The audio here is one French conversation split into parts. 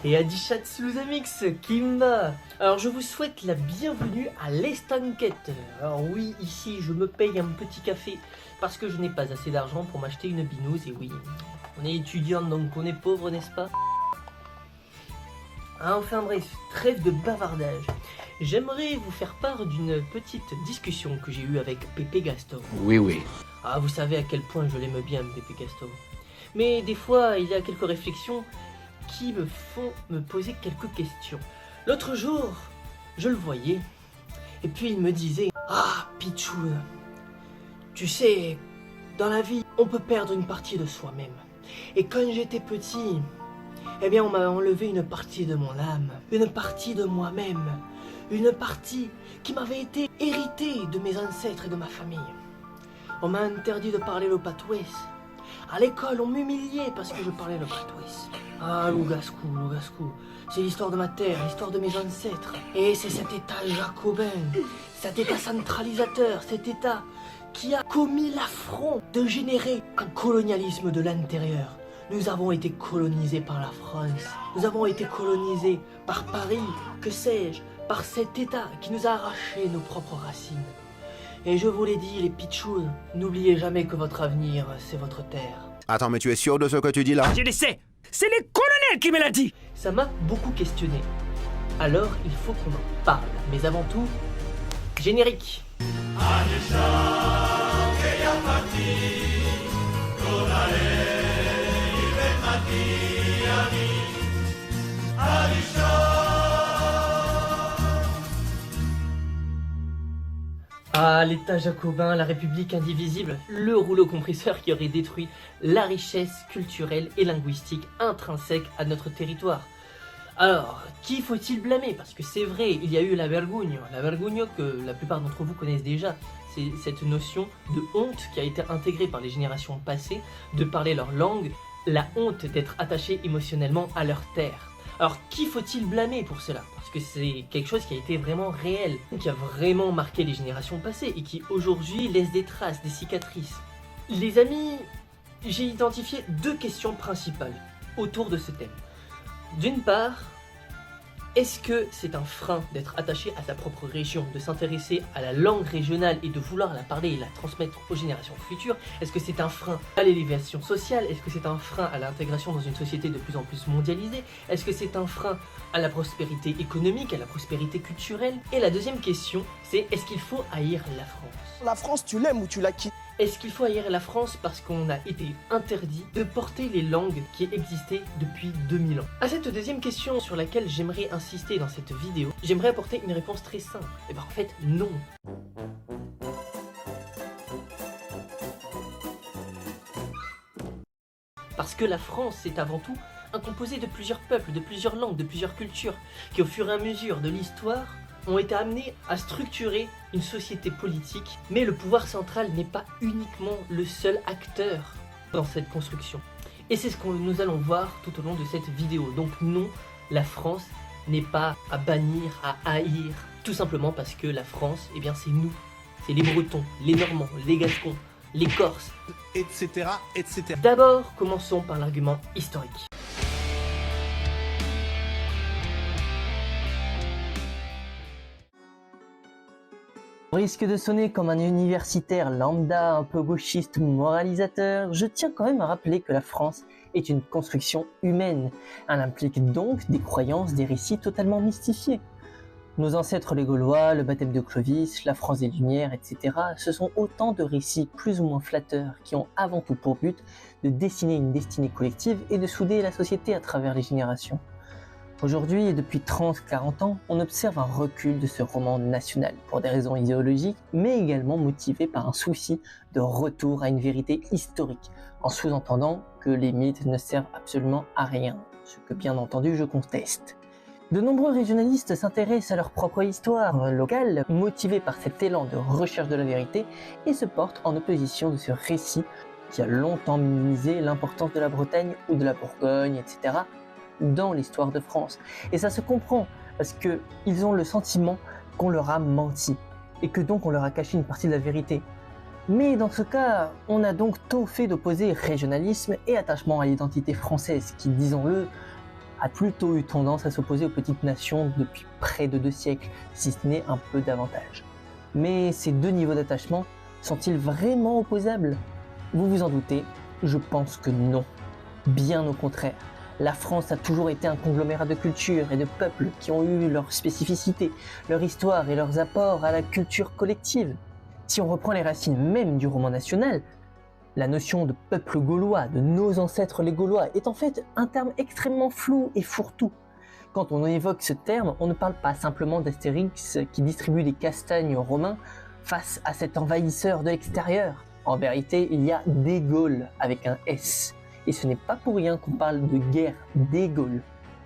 Et Adichatz les amix, Kimba. Alors je vous souhaite la bienvenue à l'Estanquette. Alors oui, ici je me paye un petit café parce que je n'ai pas assez d'argent pour m'acheter une binouse. Et oui, on est étudiant donc on est pauvre, n'est-ce pas? Enfin bref, trêve de bavardage. J'aimerais vous faire part d'une petite discussion que j'ai eue avec Pépé Gaston. Oui. Ah, vous savez à quel point je l'aime bien, Pépé Gaston. Mais des fois, il y a quelques réflexions qui me font me poser quelques questions. L'autre jour, je le voyais, et puis il me disait « Ah, Pichoun, tu sais, dans la vie, on peut perdre une partie de soi-même. Et quand j'étais petit, eh bien on m'a enlevé une partie de mon âme, une partie de moi-même, une partie qui m'avait été héritée de mes ancêtres et de ma famille. On m'a interdit de parler le patois. À l'école, on m'humiliait parce que je parlais le patois. Ah, Lougascou, c'est l'histoire de ma terre, l'histoire de mes ancêtres. Et c'est cet état jacobin, cet état centralisateur, cet état qui a commis l'affront de générer un colonialisme de l'intérieur. Nous avons été colonisés par la France, nous avons été colonisés par Paris, que sais-je, par cet état qui nous a arraché nos propres racines. Et je vous l'ai dit, les pitchouns, n'oubliez jamais que votre avenir, c'est votre terre. Attends, mais tu es sûr de ce que tu dis là? Je le sais, c'est le colonel qui me l'a dit. Ça m'a beaucoup questionné. Alors, il faut qu'on en parle. Mais avant tout, générique. Ah, l'État jacobin, la République indivisible, le rouleau compresseur qui aurait détruit la richesse culturelle et linguistique intrinsèque à notre territoire. Alors, qui faut-il blâmer? Parce que c'est vrai, il y a eu la vergogne que la plupart d'entre vous connaissent déjà. C'est cette notion de honte qui a été intégrée par les générations passées, de parler leur langue, la honte d'être attaché émotionnellement à leur terre. Alors, qui faut-il blâmer pour cela? Parce que c'est quelque chose qui a été vraiment réel, qui a vraiment marqué les générations passées et qui aujourd'hui laisse des traces, des cicatrices. Les amis, j'ai identifié deux questions principales autour de ce thème. D'une part, est-ce que c'est un frein d'être attaché à sa propre région, de s'intéresser à la langue régionale et de vouloir la parler et la transmettre aux générations futures? Est-ce que c'est un frein à l'élévation sociale? Est-ce que c'est un frein à l'intégration dans une société de plus en plus mondialisée? Est-ce que c'est un frein à la prospérité économique, à la prospérité culturelle? Et la deuxième question, c'est est-ce qu'il faut haïr la France? La France, tu l'aimes ou tu la quittes? Est-ce qu'il faut haïr la France parce qu'on a été interdit de porter les langues qui existaient depuis 2000 ans? À cette deuxième question sur laquelle j'aimerais insister dans cette vidéo, j'aimerais apporter une réponse très simple. Et bien en fait, non. Parce que la France, c'est avant tout un composé de plusieurs peuples, de plusieurs langues, de plusieurs cultures, qui au fur et à mesure de l'histoire ont été amenés à structurer une société politique, mais le pouvoir central n'est pas uniquement le seul acteur dans cette construction. Et c'est ce que nous allons voir tout au long de cette vidéo. Donc non, la France n'est pas à bannir, à haïr, tout simplement parce que la France, eh bien c'est nous, c'est les Bretons, les Normands, les Gascons, les Corses, Etc. D'abord, commençons par l'argument historique. Au risque de sonner comme un universitaire lambda un peu gauchiste ou moralisateur, je tiens quand même à rappeler que la France est une construction humaine. Elle implique donc des croyances, des récits totalement mystifiés. Nos ancêtres les Gaulois, le baptême de Clovis, la France des Lumières, etc. Ce sont autant de récits plus ou moins flatteurs qui ont avant tout pour but de dessiner une destinée collective et de souder la société à travers les générations. Aujourd'hui, et depuis 30-40 ans, on observe un recul de ce roman national pour des raisons idéologiques, mais également motivé par un souci de retour à une vérité historique, en sous-entendant que les mythes ne servent absolument à rien, ce que bien entendu je conteste. De nombreux régionalistes s'intéressent à leur propre histoire locale, motivés par cet élan de recherche de la vérité, et se portent en opposition de ce récit qui a longtemps minimisé l'importance de la Bretagne ou de la Bourgogne, etc., dans l'histoire de France. Et ça se comprend, parce qu'ils ont le sentiment qu'on leur a menti, et que donc on leur a caché une partie de la vérité. Mais dans ce cas, on a donc tôt fait d'opposer régionalisme et attachement à l'identité française, qui, disons-le, a plutôt eu tendance à s'opposer aux petites nations depuis près de 2 siècles, si ce n'est un peu davantage. Mais ces deux niveaux d'attachement sont-ils vraiment opposables? Vous vous en doutez, je pense que non. Bien au contraire. La France a toujours été un conglomérat de cultures et de peuples qui ont eu leurs spécificités, leur histoire et leurs apports à la culture collective. Si on reprend les racines même du roman national, la notion de peuple gaulois, de nos ancêtres les Gaulois, est en fait un terme extrêmement flou et fourre-tout. Quand on évoque ce terme, on ne parle pas simplement d'Astérix qui distribue des castagnes aux Romains face à cet envahisseur de l'extérieur. En vérité, il y a des Gaules avec un S. Et ce n'est pas pour rien qu'on parle de guerre des Gaules,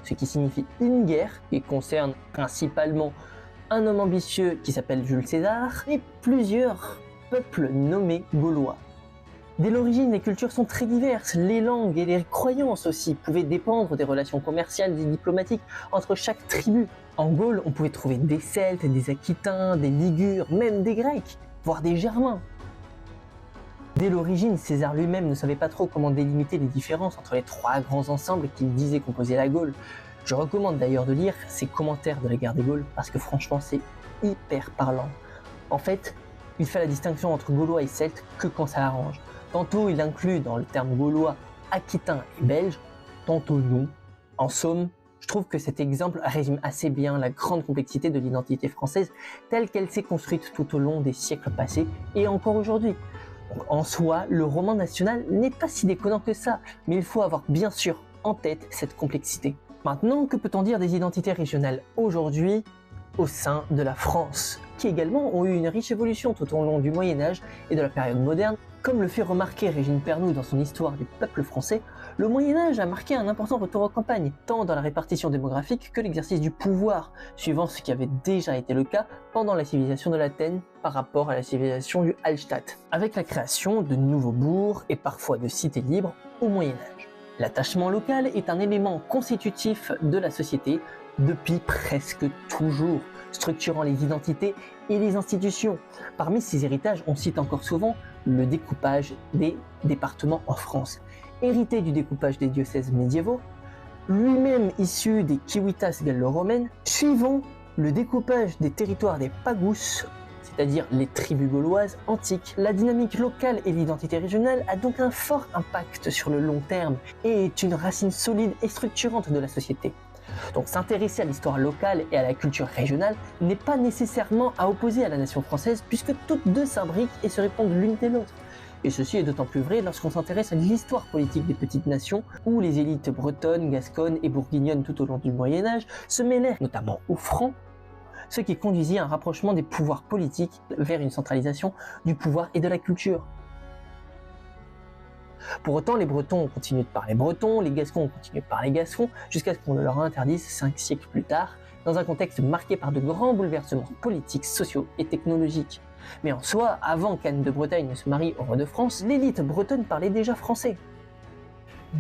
ce qui signifie une guerre qui concerne principalement un homme ambitieux qui s'appelle Jules César et plusieurs peuples nommés Gaulois. Dès l'origine, les cultures sont très diverses, les langues et les croyances aussi pouvaient dépendre des relations commerciales et diplomatiques entre chaque tribu. En Gaule, on pouvait trouver des Celtes, des Aquitains, des Ligures, même des Grecs, voire des Germains. Dès l'origine, César lui-même ne savait pas trop comment délimiter les différences entre les 3 grands ensembles qu'il disait composer la Gaule. Je recommande d'ailleurs de lire ses commentaires de la guerre des Gaules parce que franchement c'est hyper parlant. En fait, il fait la distinction entre Gaulois et Celtes que quand ça l'arrange. Tantôt il inclut dans le terme gaulois Aquitains et Belges, tantôt non. En somme, je trouve que cet exemple résume assez bien la grande complexité de l'identité française telle qu'elle s'est construite tout au long des siècles passés et encore aujourd'hui. Donc, en soi, le roman national n'est pas si déconnant que ça, mais il faut avoir bien sûr en tête cette complexité. Maintenant, que peut-on dire des identités régionales aujourd'hui au sein de la France, qui également ont eu une riche évolution tout au long du Moyen-Âge et de la période moderne? Comme le fait remarquer Régine Pernoud dans son Histoire du peuple français, le Moyen-Âge a marqué un important retour aux campagnes, tant dans la répartition démographique que l'exercice du pouvoir, suivant ce qui avait déjà été le cas pendant la civilisation de l'Athènes par rapport à la civilisation du Hallstatt, avec la création de nouveaux bourgs et parfois de cités libres au Moyen-Âge. L'attachement local est un élément constitutif de la société depuis presque toujours, structurant les identités et les institutions. Parmi ces héritages, on cite encore souvent le découpage des départements en France, hérité du découpage des diocèses médiévaux, lui-même issu des civitas gallo-romaines, suivant le découpage des territoires des pagus, c'est-à-dire les tribus gauloises antiques. La dynamique locale et l'identité régionale a donc un fort impact sur le long terme et est une racine solide et structurante de la société. Donc s'intéresser à l'histoire locale et à la culture régionale n'est pas nécessairement à opposer à la nation française puisque toutes deux s'imbriquent et se répondent l'une et l'autre. Et ceci est d'autant plus vrai lorsqu'on s'intéresse à l'histoire politique des petites nations où les élites bretonnes, gasconnes et bourguignonnes tout au long du Moyen-Âge se mêlèrent notamment aux Francs, ce qui conduisit à un rapprochement des pouvoirs politiques vers une centralisation du pouvoir et de la culture. Pour autant, les Bretons ont continué de parler breton, les Gascons ont continué de parler gascon, jusqu'à ce qu'on leur interdise 5 siècles plus tard, dans un contexte marqué par de grands bouleversements politiques, sociaux et technologiques. Mais en soi, avant qu'Anne de Bretagne ne se marie au roi de France, l'élite bretonne parlait déjà français.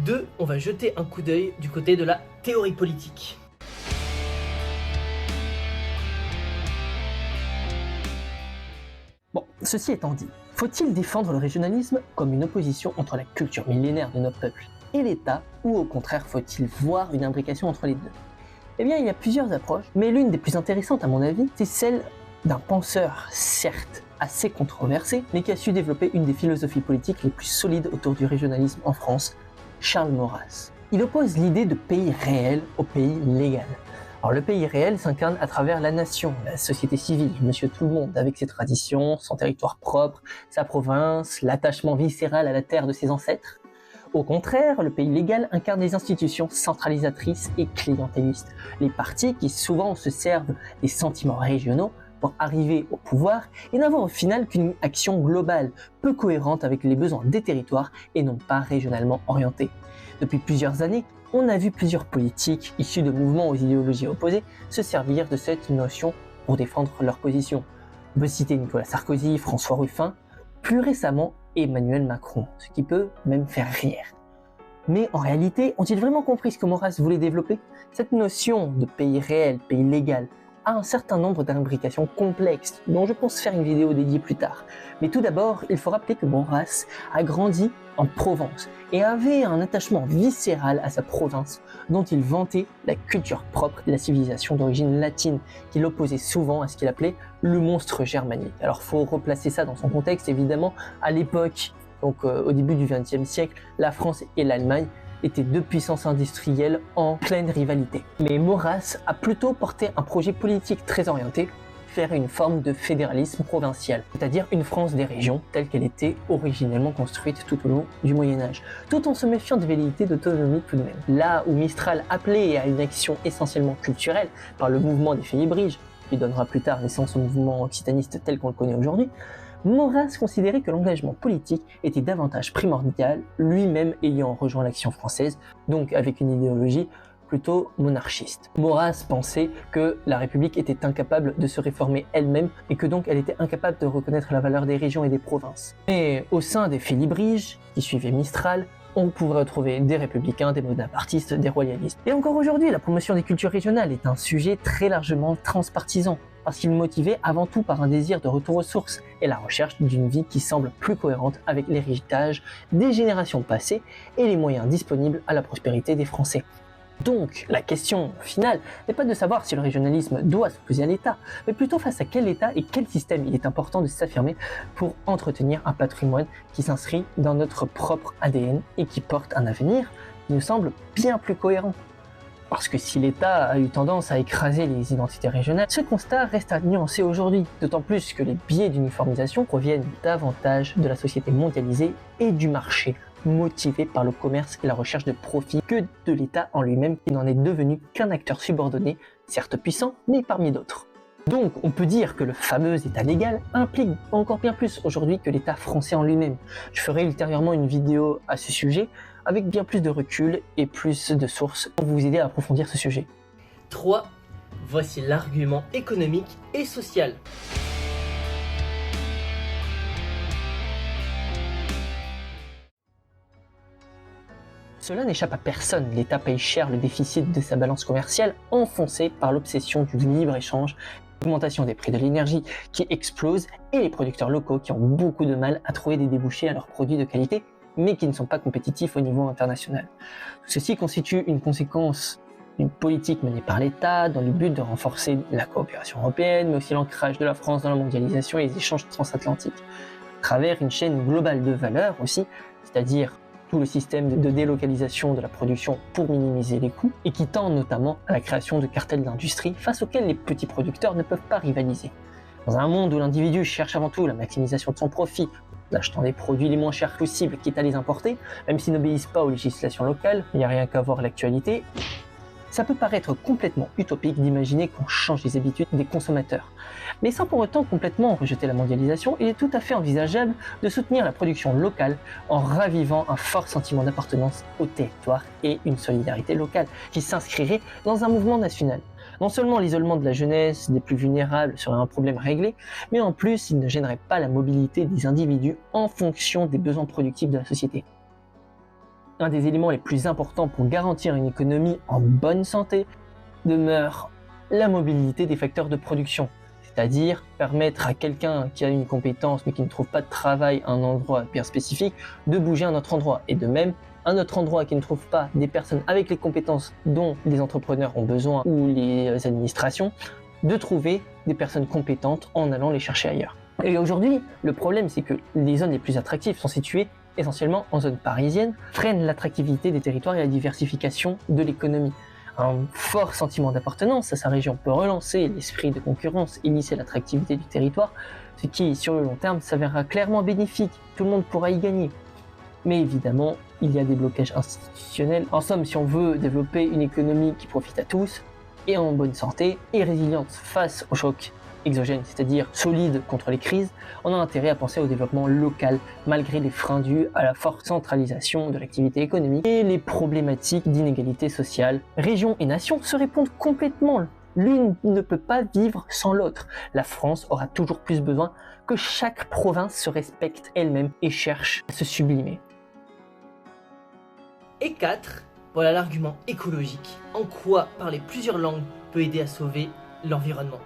2. On va jeter un coup d'œil du côté de la théorie politique. Bon, ceci étant dit, faut-il défendre le régionalisme comme une opposition entre la culture millénaire de nos peuples et l'État, ou au contraire faut-il voir une imbrication entre les deux? Eh bien, il y a plusieurs approches, mais l'une des plus intéressantes à mon avis, c'est celle d'un penseur, certes assez controversé, mais qui a su développer une des philosophies politiques les plus solides autour du régionalisme en France, Charles Maurras. Il oppose l'idée de pays réel au pays légal. Alors le pays réel s'incarne à travers la nation, la société civile, monsieur tout le monde, avec ses traditions, son territoire propre, sa province, l'attachement viscéral à la terre de ses ancêtres. Au contraire, le pays légal incarne des institutions centralisatrices et clientélistes, les partis qui souvent se servent des sentiments régionaux pour arriver au pouvoir et n'avoir au final qu'une action globale, peu cohérente avec les besoins des territoires et non pas régionalement orientée. Depuis plusieurs années, on a vu plusieurs politiques issus de mouvements aux idéologies opposées se servir de cette notion pour défendre leur position. On peut citer Nicolas Sarkozy, François Ruffin, plus récemment Emmanuel Macron, ce qui peut même faire rire. Mais en réalité, ont-ils vraiment compris ce que Maurras voulait développer? Cette notion de pays réel, pays légal, a un certain nombre d'imbrications complexes, dont je pense faire une vidéo dédiée plus tard. Mais tout d'abord, il faut rappeler que Maurras a grandi en Provence et avait un attachement viscéral à sa province, dont il vantait la culture propre de la civilisation d'origine latine, qu'il opposait souvent à ce qu'il appelait le monstre germanique. Alors faut replacer ça dans son contexte, évidemment, à l'époque, donc au début du XXe siècle, la France et l'Allemagne étaient deux puissances industrielles en pleine rivalité. Mais Maurras a plutôt porté un projet politique très orienté vers une forme de fédéralisme provincial, c'est-à-dire une France des régions telle qu'elle était originellement construite tout au long du Moyen-Âge, tout en se méfiant des velléités d'autonomie tout de même. Là où Mistral appelait à une action essentiellement culturelle par le mouvement des Félibriges, qui donnera plus tard naissance au mouvement occitaniste tel qu'on le connaît aujourd'hui, Maurras considérait que l'engagement politique était davantage primordial, lui-même ayant rejoint l'Action française, donc avec une idéologie plutôt monarchiste. Maurras pensait que la République était incapable de se réformer elle-même et que donc elle était incapable de reconnaître la valeur des régions et des provinces. Mais au sein des Félibriges, qui suivaient Mistral, on pouvait retrouver des républicains, des bonapartistes, des royalistes. Et encore aujourd'hui, la promotion des cultures régionales est un sujet très largement transpartisan, parce qu'il est motivé avant tout par un désir de retour aux sources et la recherche d'une vie qui semble plus cohérente avec l'héritage des générations passées et les moyens disponibles à la prospérité des Français. Donc, la question finale n'est pas de savoir si le régionalisme doit s'opposer à l'État, mais plutôt face à quel État et quel système il est important de s'affirmer pour entretenir un patrimoine qui s'inscrit dans notre propre ADN et qui porte un avenir qui nous semble bien plus cohérent. Parce que si l'État a eu tendance à écraser les identités régionales, ce constat reste à nuancer aujourd'hui, d'autant plus que les biais d'uniformisation proviennent davantage de la société mondialisée et du marché, motivé par le commerce et la recherche de profit, que de l'État en lui-même qui n'en est devenu qu'un acteur subordonné, certes puissant, mais parmi d'autres. Donc on peut dire que le fameux État légal implique encore bien plus aujourd'hui que l'État français en lui-même. Je ferai ultérieurement une vidéo à ce sujet, avec bien plus de recul et plus de sources pour vous aider à approfondir ce sujet. 3. Voici l'argument économique et social. Cela n'échappe à personne, l'État paye cher le déficit de sa balance commerciale enfoncé par l'obsession du libre-échange, l'augmentation des prix de l'énergie qui explose et les producteurs locaux qui ont beaucoup de mal à trouver des débouchés à leurs produits de qualité mais qui ne sont pas compétitifs au niveau international. Tout ceci constitue une conséquence d'une politique menée par l'État dans le but de renforcer la coopération européenne, mais aussi l'ancrage de la France dans la mondialisation et les échanges transatlantiques, à travers une chaîne globale de valeur aussi, c'est-à-dire tout le système de délocalisation de la production pour minimiser les coûts, et qui tend notamment à la création de cartels d'industrie face auxquels les petits producteurs ne peuvent pas rivaliser. Dans un monde où l'individu cherche avant tout la maximisation de son profit, achetant des produits les moins chers possibles, quitte à les importer, même s'ils n'obéissent pas aux législations locales, il n'y a rien qu'à voir l'actualité, ça peut paraître complètement utopique d'imaginer qu'on change les habitudes des consommateurs. Mais sans pour autant complètement rejeter la mondialisation, il est tout à fait envisageable de soutenir la production locale en ravivant un fort sentiment d'appartenance au territoire et une solidarité locale qui s'inscrirait dans un mouvement national. Non seulement l'isolement de la jeunesse, des plus vulnérables serait un problème réglé, mais en plus il ne gênerait pas la mobilité des individus en fonction des besoins productifs de la société. Un des éléments les plus importants pour garantir une économie en bonne santé demeure la mobilité des facteurs de production, c'est-à-dire permettre à quelqu'un qui a une compétence mais qui ne trouve pas de travail à un endroit bien spécifique de bouger à un autre endroit, et de même un autre endroit qui ne trouve pas des personnes avec les compétences dont les entrepreneurs ont besoin ou les administrations, de trouver des personnes compétentes en allant les chercher ailleurs. Et aujourd'hui, le problème c'est que les zones les plus attractives sont situées essentiellement en zone parisienne, freinent l'attractivité des territoires et la diversification de l'économie. Un fort sentiment d'appartenance à sa région peut relancer l'esprit de concurrence et lisser l'attractivité du territoire, ce qui, sur le long terme, s'avérera clairement bénéfique. Tout le monde pourra y gagner. Mais évidemment, il y a des blocages institutionnels. En somme, si on veut développer une économie qui profite à tous, et en bonne santé, et résiliente face aux chocs exogènes, c'est-à-dire solide contre les crises, on a intérêt à penser au développement local, malgré les freins dus à la forte centralisation de l'activité économique et les problématiques d'inégalité sociale. Région et nation se répondent complètement. L'une ne peut pas vivre sans l'autre. La France aura toujours plus besoin que chaque province se respecte elle-même et cherche à se sublimer. Et 4. Voilà l'argument écologique. En quoi parler plusieurs langues peut aider à sauver l'environnement.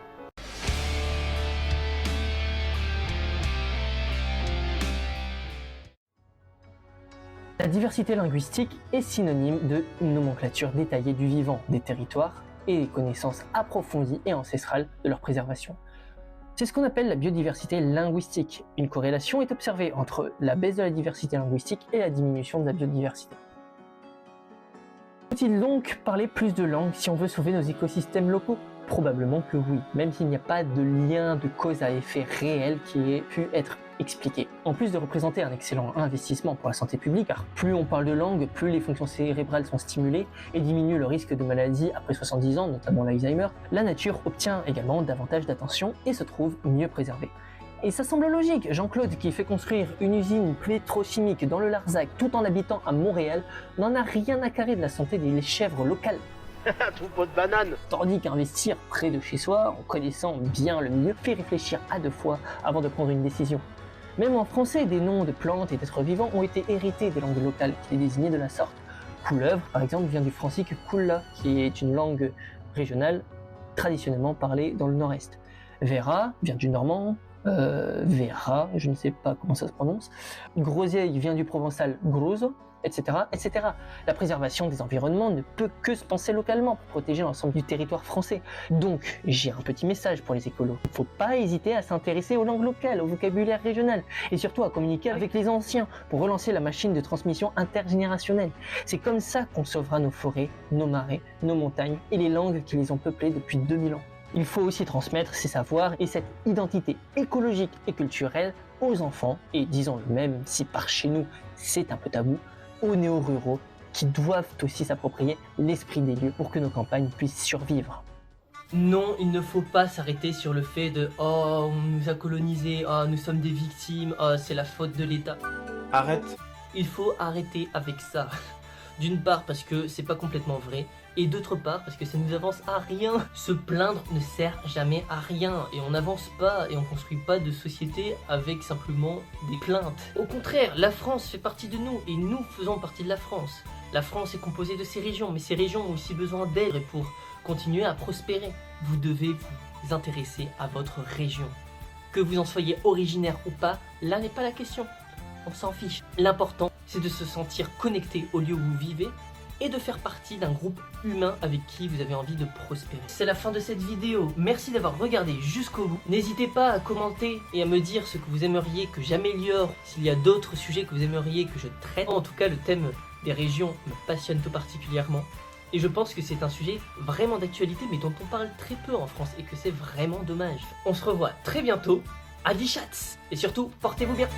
La diversité linguistique est synonyme de nomenclature détaillée du vivant, des territoires et des connaissances approfondies et ancestrales de leur préservation. C'est ce qu'on appelle la biodiversité linguistique. Une corrélation est observée entre la baisse de la diversité linguistique et la diminution de la biodiversité. Faut-il donc parler plus de langues si on veut sauver nos écosystèmes locaux ? Probablement que oui, même s'il n'y a pas de lien de cause à effet réel qui ait pu être expliqué. En plus de représenter un excellent investissement pour la santé publique, car plus on parle de langue, plus les fonctions cérébrales sont stimulées et diminue le risque de maladies après 70 ans, notamment l'Alzheimer, la nature obtient également davantage d'attention et se trouve mieux préservée. Et ça semble logique, Jean-Claude qui fait construire une usine pétrochimique dans le Larzac tout en habitant à Montréal n'en a rien à carrer de la santé des chèvres locales. Un troupeau de bananes. Tandis qu'investir près de chez soi, en connaissant bien le milieu, fait réfléchir à deux fois avant de prendre une décision. Même en français, des noms de plantes et d'êtres vivants ont été hérités des langues locales qui les désignaient de la sorte. Couleuvre, par exemple, vient du francique kulla, qui est une langue régionale traditionnellement parlée dans le nord-est. Vera vient du normand, Vera, je ne sais pas comment ça se prononce. Groseille vient du provençal grosso, etc., etc. La préservation des environnements ne peut que se penser localement pour protéger l'ensemble du territoire français. Donc, j'ai un petit message pour les écolos. Il ne faut pas hésiter à s'intéresser aux langues locales, au vocabulaire régional, et surtout à communiquer avec les anciens pour relancer la machine de transmission intergénérationnelle. C'est comme ça qu'on sauvera nos forêts, nos marais, nos montagnes et les langues qui les ont peuplées depuis 2000 ans. Il faut aussi transmettre ces savoirs et cette identité écologique et culturelle aux enfants, et disons-le même si par chez nous c'est un peu tabou, aux néo-ruraux qui doivent aussi s'approprier l'esprit des lieux pour que nos campagnes puissent survivre. Non, il ne faut pas s'arrêter sur le fait de « Oh, on nous a colonisés, oh, nous sommes des victimes, oh, c'est la faute de l'État ». Arrête. Il faut arrêter avec ça. D'une part parce que c'est pas complètement vrai, et d'autre part parce que ça nous avance à rien. Se plaindre ne sert jamais à rien, et on n'avance pas, et on construit pas de société avec simplement des plaintes. Au contraire, la France fait partie de nous, et nous faisons partie de la France. La France est composée de ces régions, mais ces régions ont aussi besoin d'aide, et pour continuer à prospérer, vous devez vous intéresser à votre région. Que vous en soyez originaire ou pas, là n'est pas la question. On s'en fiche. L'important, c'est de se sentir connecté au lieu où vous vivez et de faire partie d'un groupe humain avec qui vous avez envie de prospérer. C'est la fin de cette vidéo. Merci d'avoir regardé jusqu'au bout. N'hésitez pas à commenter et à me dire ce que vous aimeriez que j'améliore, s'il y a d'autres sujets que vous aimeriez que je traite. En tout cas, le thème des régions me passionne tout particulièrement. Et je pense que c'est un sujet vraiment d'actualité, mais dont on parle très peu en France et que c'est vraiment dommage. On se revoit très bientôt. Adi chats! Et surtout, portez-vous bien!